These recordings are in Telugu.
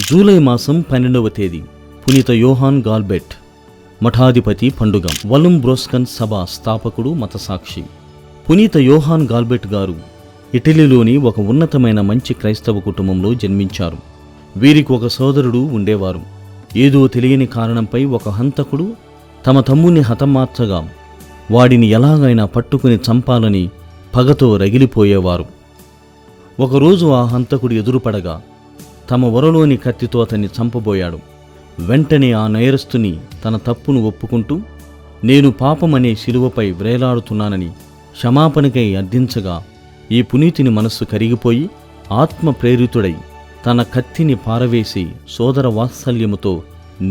జూలై మాసం 12వ తేదీ పునీత యోహాన్ గాల్బెట్ మఠాధిపతి పండుగ. వలుం బ్రోస్కన్ సభ స్థాపకుడు, మతసాక్షి. పునీత యోహాన్ గాల్బెట్ గారు ఇటలీలోని ఒక ఉన్నతమైన మంచి క్రైస్తవ కుటుంబంలో జన్మించారు. వీరికి ఒక సోదరుడు ఉండేవారు. ఏదో తెలియని కారణంపై ఒక హంతకుడు తమ తమ్ముని హతమార్చగా వాడిని ఎలాగైనా పట్టుకుని చంపాలని పగతో రగిలిపోయేవారు. ఒకరోజు ఆ హంతకుడు ఎదురుపడగా తమ వరలోని కత్తితో అతన్ని చంపబోయాడు. వెంటనే ఆ నేరస్తుని తన తప్పును ఒప్పుకుంటూ, నేను పాపమనే శిలువపై వ్రేలాడుతున్నానని క్షమాపణకై అర్థించగా ఈ పునీతుని మనస్సు కరిగిపోయి ఆత్మ ప్రేరితుడై తన కత్తిని పారవేసి సోదర వాత్సల్యముతో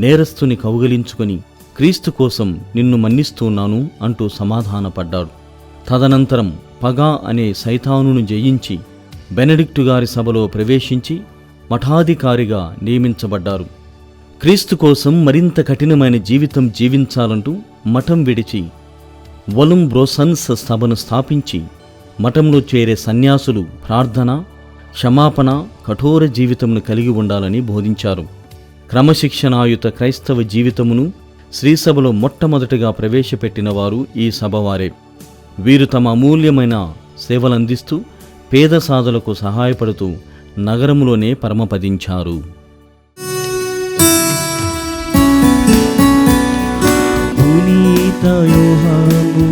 నేరస్తుని కౌగలించుకొని, క్రీస్తు కోసం నిన్ను మన్నిస్తున్నాను అంటూ సమాధానపడ్డాడు. తదనంతరం పగా అనే సైతానును జయించి బెనడిక్టు గారి సభలో ప్రవేశించి మఠాధికారిగా నియమించబడ్డారు. క్రీస్తు కోసం మరింత కఠినమైన జీవితం జీవించాలంటూ మఠం విడిచి వలుం బ్రోసన్స్ సభను స్థాపించి మఠంలో చేరే సన్యాసులు ప్రార్థన, క్షమాపణ, కఠోర జీవితమును కలిగి ఉండాలని బోధించారు. క్రమశిక్షణాయుత క్రైస్తవ జీవితమును శ్రీసభలో మొట్టమొదటిగా ప్రవేశపెట్టిన వారు ఈ సభవారే. వీరు తమ అమూల్యమైన సేవలందిస్తూ పేద సాధులకు సహాయపడుతూ నగరంలోనే పరమపదించారు. పునీత యోహాను